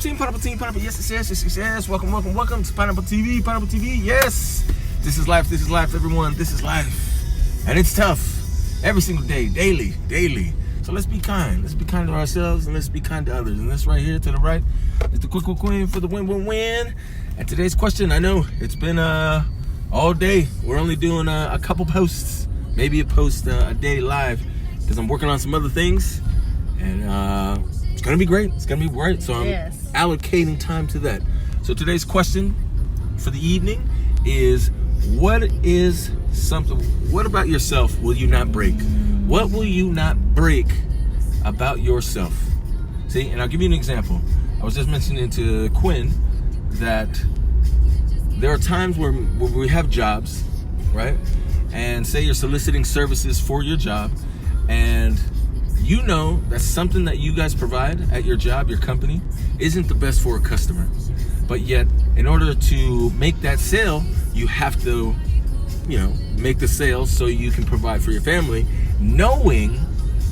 PineAPPLe, yes. Welcome to PineAPPLe TV, yes. This is life, everyone. This is life. And it's tough. Every single day, daily. So let's be kind. Let's be kind to ourselves and let's be kind to others. And this right here to the right is the quick queen for the win. And today's question, I know it's been all day. We're only doing a couple posts, maybe a post a day live, because I'm working on some other things. And it's gonna be great. So I'm allocating time to that. So today's question for the evening is, what about yourself will you not break? What will you not break about yourself? See, and I'll give you an example. I was just mentioning to Quinn that there are times where we have jobs, right? And say you're soliciting services for your job, and you know that something that you guys provide at your job, your company, isn't the best for a customer. But yet, in order to make that sale, you have to, make the sale so you can provide for your family, knowing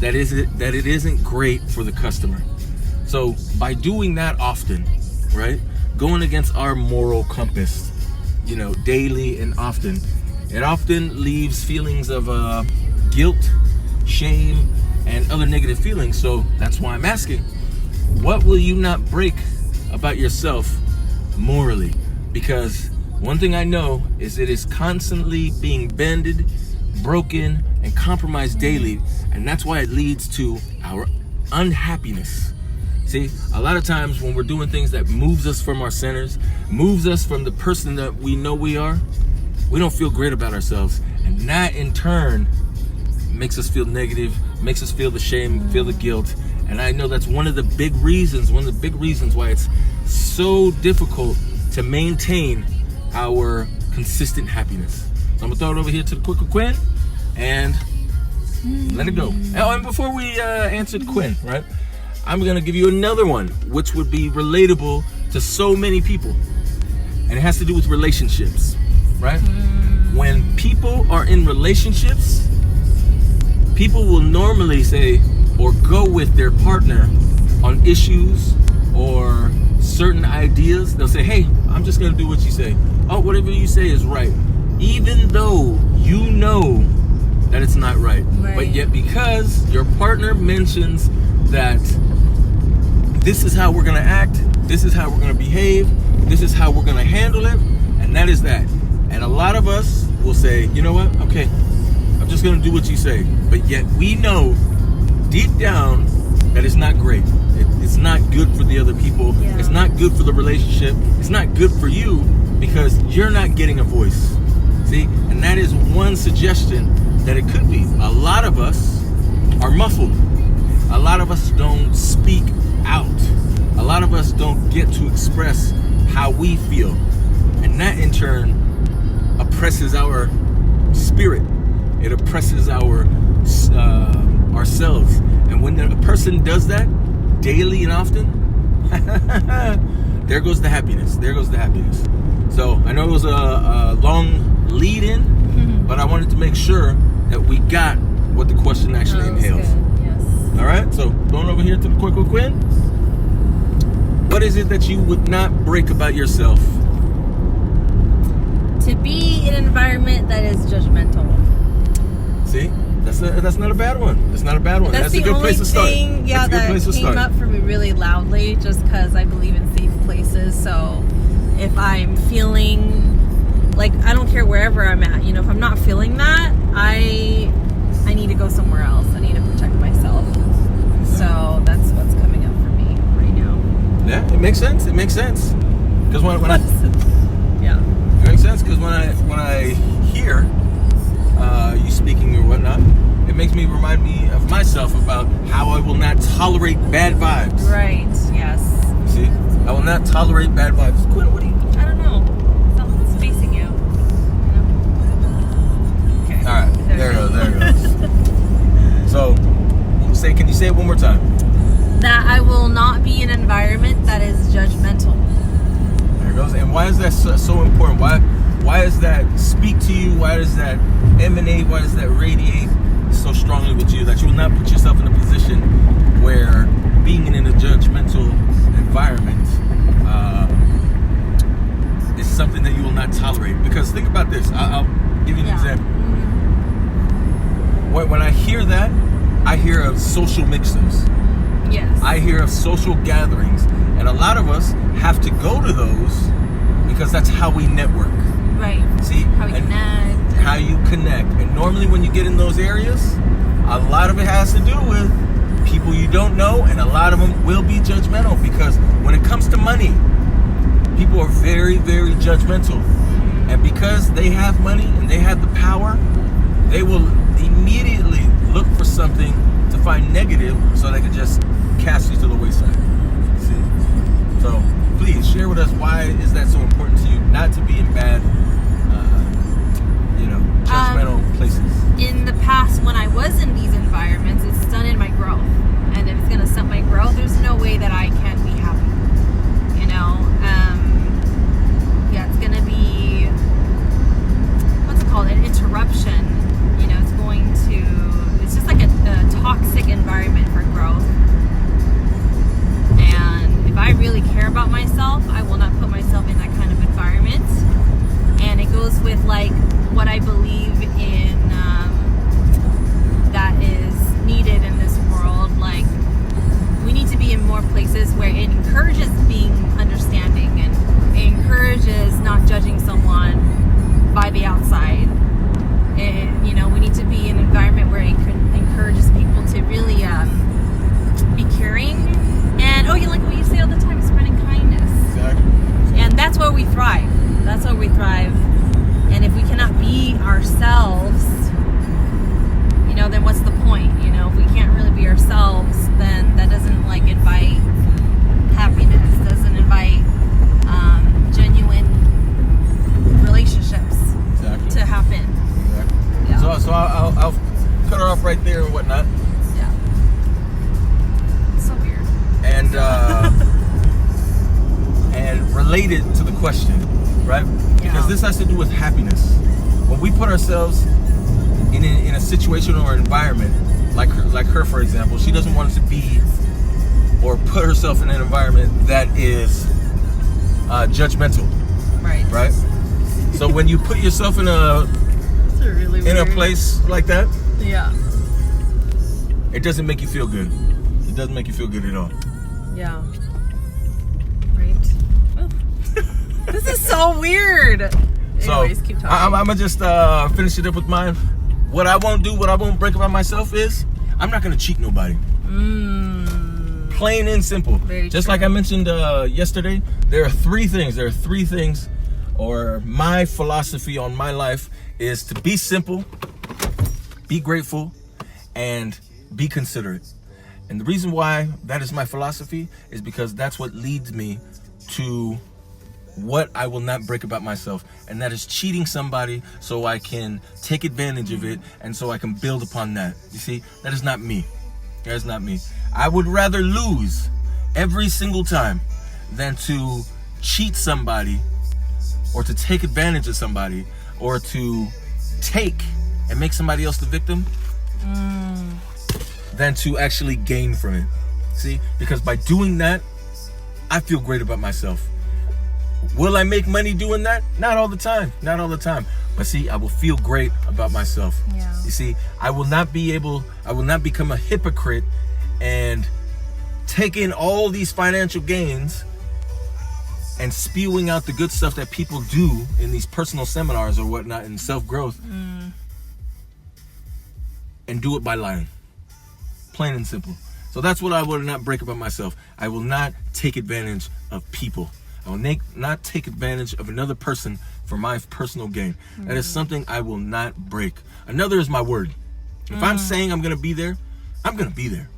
that it isn't great for the customer. So by doing that often, right, going against our moral compass, daily and often, it often leaves feelings of guilt, shame, and other negative feelings. So that's why I'm asking, what will you not break about yourself morally? Because one thing I know is it is constantly being bended, broken, and compromised daily, and that's why it leads to our unhappiness. See, a lot of times when we're doing things that moves us from our centers, moves us from the person that we know we are, we don't feel great about ourselves, and that in turn makes us feel negative, makes us feel the shame, feel the guilt. And I know that's one of the big reasons why it's so difficult to maintain our consistent happiness. So I'm gonna throw it over here to the quick Quinn and let it go. Oh, and before we answer Quinn, right, I'm gonna give you another one which would be relatable to so many people, and it has to do with relationships, right? When people are in relationships, people will normally say or go with their partner on issues or certain ideas. They'll say, hey, I'm just gonna do what you say. Oh, whatever you say is right. Even though you know that it's not right. But yet because your partner mentions that this is how we're gonna act, this is how we're gonna behave, this is how we're gonna handle it, and that is that. And a lot of us will say, you know what, okay, I'm just gonna do what you say. But yet we know deep down that it's not great. It's not good for the other people. Yeah. It's not good for the relationship. It's not good for you because you're not getting a voice. See? And that is one suggestion that it could be. A lot of us are muffled. A lot of us don't speak out. A lot of us don't get to express how we feel. And that in turn oppresses our spirit. It oppresses our ourselves. And when a person does that daily and often, there goes the happiness. So I know it was a long lead in, but I wanted to make sure that we got what the question actually entails. Yes. All right, so going over here to the quick Quinn. What is it that you would not break about yourself? To be in an environment that is judgmental. See, that's not a bad one. That's a good place to start. That came up for me really loudly, just because I believe in safe places. So if I'm feeling like, I don't care wherever I'm at, if I'm not feeling that, I need to go somewhere else. I need to protect myself. So that's what's coming up for me right now. Yeah, it makes sense. Because when I yeah, it makes sense because when I hear you speaking or whatnot, it makes me remind me of myself about how I will not tolerate bad vibes. Right, yes. See? I will not tolerate bad vibes. Quinn, what do you... I don't know. Something's facing you. Okay. Alright, there it goes. So, can you say it one more time? That I will not be in an environment that is judgmental. There it goes. And why is that so important? Why does that speak to you? Why does that emanate? Why does that radiate so strongly with you that you will not put yourself in a position where being in a judgmental environment I'll give you an Yeah. example. When I hear that, I hear of social mixers. Yes. I hear of social gatherings. And a lot of us have to go to those because that's how we network. Right. See? How we connect. How you connect. And normally when you get in those areas, a lot of it has to do with people you don't know, and a lot of them will be judgmental, because when it comes to money, people are very, very judgmental. And because they have money and they have the power, they will immediately look for something to find negative so they can just cast you to the wayside. See? So please share with us, why is that so important to you not to be in bad, judgmental places? In the past, when I was in these environments, it stunted my growth. And if it's going to stunt my growth, there's no way that I can be happy. It's going to be, what's it called, an interruption. It's just like a toxic environment for growth. And if I really care about myself, I will not put myself in that kind of environment. And it goes with like what I believe in, that is needed in this world. Like, we need to be in more places where it encourages being understanding, and it encourages not judging someone by the outside. We need to be in an environment where it encourages people to really be caring, and like what you say all the time, spreading kindness. Exactly. And that's where we thrive. That's where we thrive. And if we cannot be ourselves, then what's the point? If we can't really be ourselves, then that doesn't invite happiness, doesn't invite genuine relationships to happen. Exactly. Yeah. So I'll cut her off right there and whatnot. Yeah. It's so weird. And and related to the question, right? Because this has to do with happiness. When we put ourselves in a situation or environment, like her, for example, she doesn't want us to be or put herself in an environment that is judgmental. Right? So when you put yourself in a place like that, it doesn't make you feel good. It doesn't make you feel good at all. Yeah. Right. This is so weird. Anyways, keep talking. I'm gonna just finish it up with mine. What I won't do, what I won't break about myself is, I'm not gonna cheat nobody. Plain and simple. Very just true. like I mentioned yesterday, there are three things, or my philosophy on my life is to be simple, be grateful, and be considerate. And the reason why that is my philosophy is because that's what leads me to what I will not break about myself, and that is cheating somebody so I can take advantage of it and so I can build upon that. You see, that is not me. That is not me. I would rather lose every single time than to cheat somebody, or to take advantage of somebody, or to take and make somebody else the victim, than to actually gain from it. See, because by doing that, I feel great about myself. Will I make money doing that? Not all the time. But see, I will feel great about myself. Yeah. You see, I will not become a hypocrite and take in all these financial gains and spewing out the good stuff that people do in these personal seminars or whatnot in self-growth, and do it by lying. Plain and simple. So that's what I will not break about myself. I will not take advantage of people. I will not take advantage of another person for my personal gain. That is something I will not break. Another is my word. If I'm saying I'm going to be there, I'm going to be there.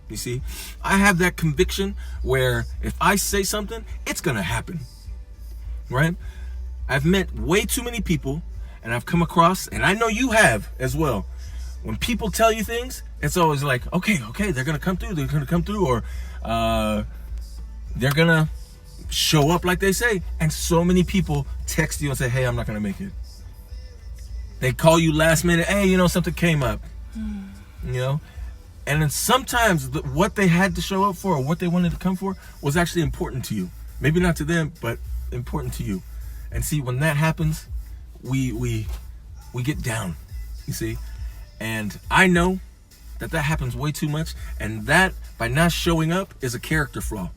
You see, I have that conviction where if I say something, it's going to happen. Right? I've met way too many people, and I've come across, and I know you have as well. When people tell you things, it's always like, okay, they're going to come through, or they're going to show up like they say. And so many people text you and say, hey, I'm not going to make it. They call you last minute, hey, something came up. And then sometimes what they had to show up for, or what they wanted to come for, was actually important to you. Maybe not to them, but important to you. And see, when that happens, we get down, you see. And I know that happens way too much, and that by not showing up is a character flaw,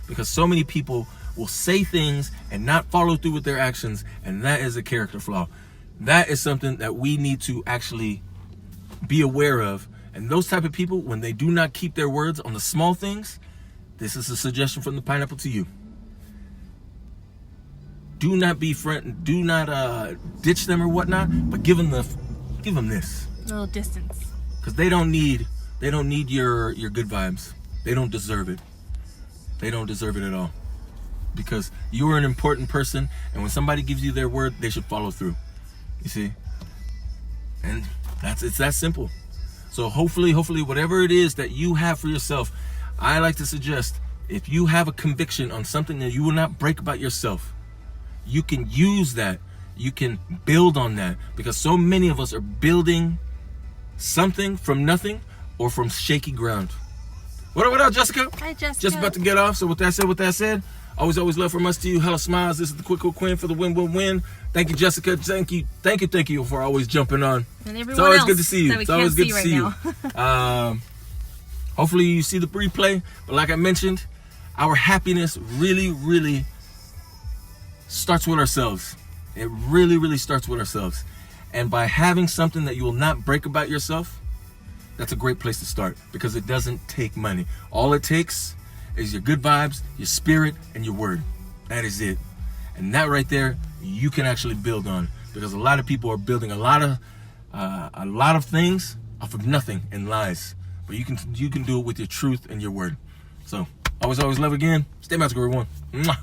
because so many people will say things and not follow through with their actions, and that is a character flaw. That is something that we need to actually be aware of. And those type of people, when they do not keep their words on the small things, this is a suggestion from the Pineapple to you. Do not be friend, do not ditch them or whatnot, but give them this. A little distance. Because they don't need your good vibes. They don't deserve it. They don't deserve it at all. Because you are an important person, and when somebody gives you their word, they should follow through. You see? And it's that simple. So hopefully whatever it is that you have for yourself, I like to suggest, if you have a conviction on something that you will not break about yourself, you can use that. You can build on that, because so many of us are building something from nothing or from shaky ground. What up, Jessica? Hi, Jessica. Just about to get off. So with that said, always love from us to you. Hella smiles. This is the Quick Queen for the win. Thank you, Jessica. Thank you for always jumping on. And everyone it's always else good to see you. It's always good to see you. Hopefully you see the replay. But like I mentioned, our happiness really starts with ourselves. It really starts with ourselves. And by having something that you will not break about yourself, that's a great place to start, because it doesn't take money. All it takes is your good vibes, your spirit, and your word. That is it. And that right there, you can actually build on, because a lot of people are building a lot of things off of nothing and lies. But you can do it with your truth and your word. So always love again. Stay magical, everyone. Mwah.